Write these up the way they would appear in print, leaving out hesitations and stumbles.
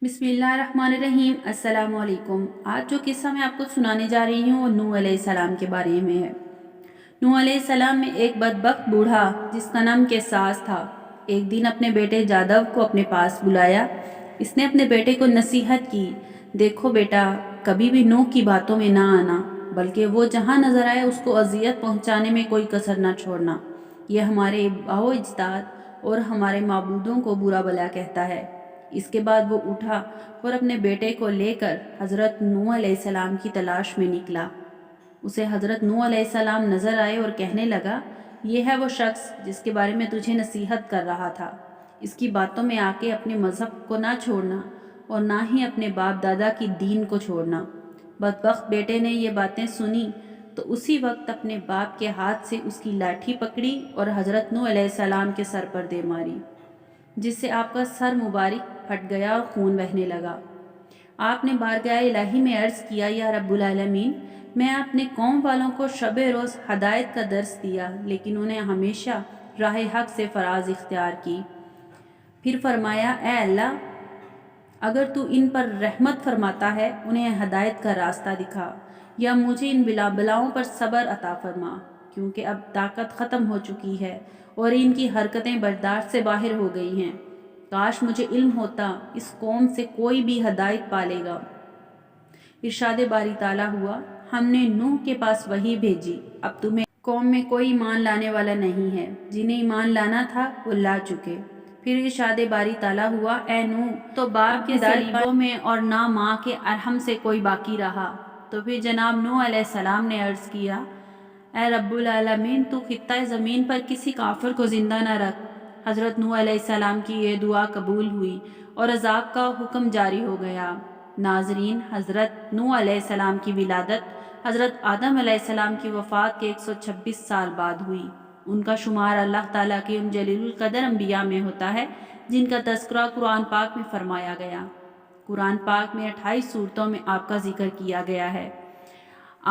बिस्मिल्लाहिर्रहमानिर्रहीम। अस्सलाम वालेकुम। आज जो किस्सा मैं आपको सुनाने जा रही हूँ वो नूह अलैहिस्सलाम के बारे में है। नूह अलैहिस्सलाम में एक बदबख्त बूढ़ा जिसका नाम केसास था, एक दिन अपने बेटे जादव को अपने पास बुलाया। इसने अपने बेटे को नसीहत की, देखो बेटा, कभी भी नूह की बातों में ना आना, बल्कि वो जहाँ नज़र आए उसको अजियत पहुँचाने में कोई कसर ना छोड़ना। यह हमारे आबा अजदाद और हमारे माबूदों को बुरा भला कहता है। इसके बाद वो उठा और अपने बेटे को लेकर हज़रत नूह अलैहिस्सलाम की तलाश में निकला। उसे हज़रत नूह अलैहिस्सलाम नज़र आए और कहने लगा, ये है वो शख्स जिसके बारे में तुझे नसीहत कर रहा था। इसकी बातों में आके अपने मज़हब को ना छोड़ना और ना ही अपने बाप दादा की दीन को छोड़ना। बदबख्त बेटे ने ये बातें सुनी तो उसी वक्त अपने बाप के हाथ से उसकी लाठी पकड़ी और हज़रत नूह अलैहिस्सलाम के सर पर दे मारी, जिससे आपका सर मुबारक फट गया और खून बहने लगा। आपने बारगाह इलाही में अर्ज़ किया, या रब्बुल आलमीन, मैं अपने कौम वालों को शब रोज़ हदायत का दर्स दिया, लेकिन उन्हें हमेशा राह हक से फराज इख्तियार की। फिर फरमाया, ए अल्लाह, अगर तू इन पर रहमत फरमाता है, उन्हें हदायत का रास्ता दिखा, या मुझे इन बलाओं पर सब्र अता फरमा, क्योंकि अब ताकत ख़त्म हो चुकी है और इनकी हरकतें बर्दाश्त से बाहर हो गई हैं। काश मुझे इल्म होता इस कौम से कोई भी हदायत पालेगा। इरशाद बारी ताला हुआ, हमने नूह के पास वही भेजी, अब तुम्हें कौम में कोई ईमान लाने वाला नहीं है, जिन्हें ईमान लाना था वो ला चुके। फिर इरशाद बारी ताला हुआ, ए नूह, तो बाप के सलीबों में और ना माँ के अरहम से कोई बाकी रहा। तो फिर जनाब नूह अलैहिस्सलाम ने अर्ज़ किया, ए रब्बुल आलमीन, तू खित्ता ज़मीन पर किसी काफिर को ज़िंदा न रख। हज़रत नूह अलैहिस्सलाम की ये दुआ कबूल हुई और अज़ाब का हुक्म जारी हो गया। नाज़रीन, हज़रत नूह अलैहिस्सलाम की विलादत हज़रत आदम अलैहिस्सलाम की वफ़ात के 126 साल बाद हुई। उनका शुमार अल्लाह ताला के उन जलीलुल क़दर अंबिया में होता है जिनका तज़किरा कुरान पाक में फ़रमाया गया। कुरान पाक में 28 सूरतों में आपका ज़िक्र किया गया है।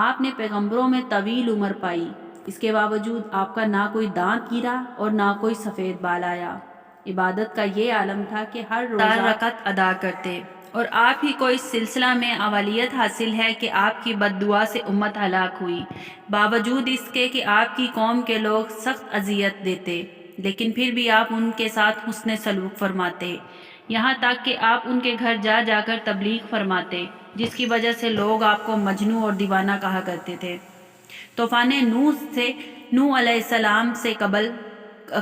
आपने पैगंबरों में तवील उम्र पाई, इसके बावजूद आपका ना कोई दांत गिरा और ना कोई सफ़ेद बाल आया। इबादत का ये आलम था कि हर रोज़ 4 रकात अदा करते, और आप ही को इस सिलसिला में अवलियत हासिल है कि आपकी बद्दुआ से उम्मत हलाक हुई, बावजूद इसके कि आपकी कौम के लोग सख्त अजियत देते, लेकिन फिर भी आप उनके साथ हुस्न सलूक फरमाते, यहाँ तक कि आप उनके घर जा जाकर तबलीग फरमाते, जिसकी वजह से लोग आपको मजनू और दीवाना कहा करते थे। तूफ़ान नूह अलैहिस्सलाम से कबल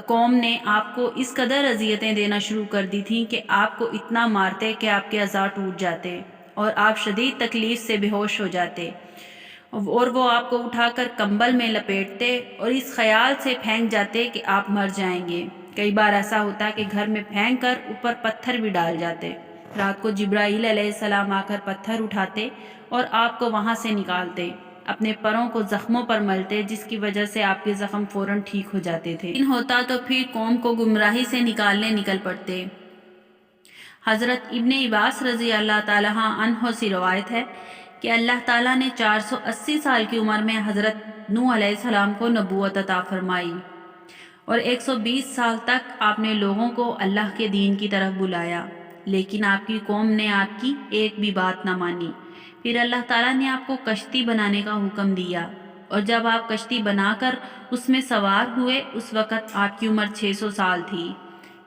कौम ने आपको इस कदर अजियतें देना शुरू कर दी थीं कि आपको इतना मारते कि आपके अज़ा टूट जाते और आप शदीद तकलीफ़ से बेहोश हो जाते, और वो आपको उठाकर कंबल में लपेटते और इस ख्याल से फेंक जाते कि आप मर जाएंगे। कई बार ऐसा होता कि घर में फेंक कर ऊपर पत्थर भी डाल जाते। रात को जिब्राईल अलैहिस्सलाम आकर पत्थर उठाते और आपको वहाँ से निकालते, अपने परों को ज़ख्मों पर मलते, जिसकी वजह से आपके ज़ख्म फ़ौरन ठीक हो जाते थे। इन होता तो फिर कौम को गुमराही से निकालने निकल पड़ते। हज़रत इब्ने अब्बास रज़ी अल्लाह ताला अन्हो से रवायत है कि अल्लाह ताला ने 480 साल की उम्र में हज़रत नूह अलैहिस्सलाम को नबूवत अता फरमाई और 120 साल तक आपने लोगों को अल्लाह के दीन की तरफ बुलाया, लेकिन आपकी कौम ने आपकी एक भी बात ना मानी। फिर अल्लाह ताला ने आपको कश्ती बनाने का हुक्म दिया, और जब आप कश्ती बनाकर उसमें सवार हुए उस वक़्त आपकी उम्र 600 साल थी।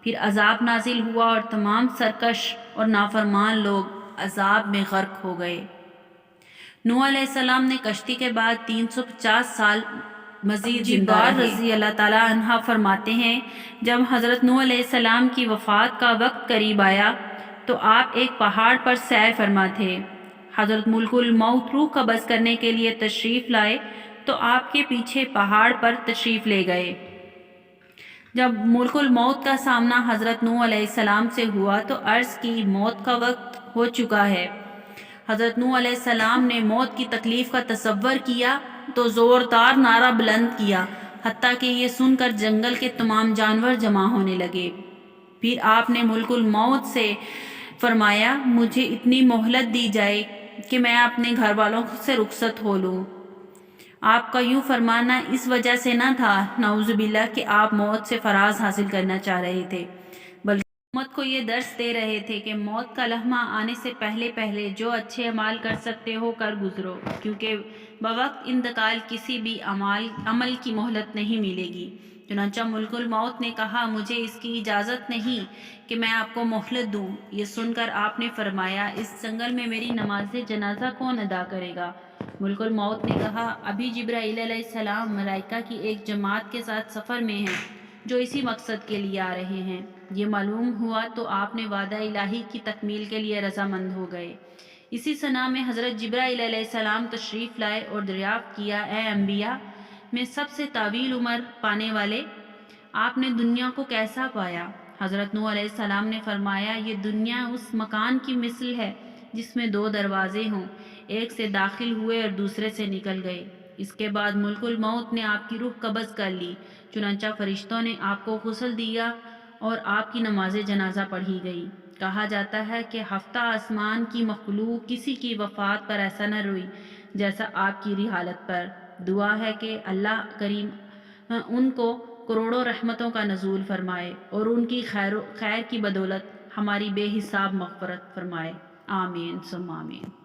फिर अज़ाब नाजिल हुआ और तमाम सरकश और नाफरमान लोग अज़ाब में गर्क हो गए। नूह अलैहिस्सलाम ने कश्ती के बाद 350 साल मज़ीद जिंदा रहे। रज़ी अल्लाह ताला अन्हा फरमाते हैं, जब हज़रत नूह अलैहिस्सलाम की वफ़ात का वक्त करीब आया तो आप एक पहाड़ पर सैर फरमा थे। हज़रत मुल्कुल मौत रूह कब्ज़ करने के लिए तशरीफ़ लाए तो आपके पीछे पहाड़ पर तशरीफ़ ले गए। जब मुल्कुल मौत का सामना हज़रत नूह अलैहिस्सलाम से हुआ तो अर्ज़ की, मौत का वक्त हो चुका है। हज़रत नूह अलैहिस्सलाम ने मौत की तकलीफ़ का तसव्वुर किया तो ज़ोरदार नारा बुलंद किया, हत्ता कि ये सुनकर जंगल के तमाम जानवर जमा होने लगे। फिर आपने मुल्कुल मौत से फरमाया, मुझे इतनी मोहलत दी जाए कि मैं अपने घर वालों से रुखसत हो लूँ। आपका यूँ फरमाना इस वजह से न था, नऊज़ुबिल्लाह, कि आप मौत से फराज हासिल करना चाह रहे थे, बल्कि امت کو یہ درس دے رہے تھے کہ موت کا لمحہ آنے سے پہلے پہلے جو اچھے اعمال کر سکتے ہو کر گزرو، کیونکہ بوقت انتقال کسی بھی عمل کی مہلت نہیں ملے گی۔ چنانچہ ملک الموت نے کہا، مجھے اس کی اجازت نہیں کہ میں آپ کو مہلت دوں۔ یہ سن کر آپ نے فرمایا، اس جنگل میں میری نماز جنازہ کون ادا کرے گا؟ ملک الموت نے کہا، ابھی جبرائیل علیہ السلام ملائکہ کی ایک جماعت کے ساتھ سفر میں ہیں جو اسی مقصد کے لیے آ رہے ہیں۔ یہ معلوم ہوا تو آپ نے وعدہ الہی کی تکمیل کے لیے رضامند ہو گئے۔ اسی سنہ میں حضرت جبرائیل علیہ السلام تشریف لائے اور دریافت کیا، اے انبیاء میں سب سے طویل عمر پانے والے، آپ نے دنیا کو کیسا پایا؟ حضرت نوح علیہ السلام نے فرمایا، یہ دنیا اس مکان کی مثل ہے جس میں دو دروازے ہوں، ایک سے داخل ہوئے اور دوسرے سے نکل گئے۔ اس کے بعد ملک الموت نے آپ کی روح قبض کر لی، چنانچہ فرشتوں نے آپ کو غسل دیا اور آپ کی نماز جنازہ پڑھی گئی۔ کہا جاتا ہے کہ ہفتہ آسمان کی مخلوق کسی کی وفات پر ایسا نہ روئی جیسا آپ کی رحالت پر۔ دعا ہے کہ اللہ کریم ان کو کروڑوں رحمتوں کا نزول فرمائے اور ان کی خیر کی بدولت ہماری بے حساب مغفرت فرمائے۔ آمین ثم آمین۔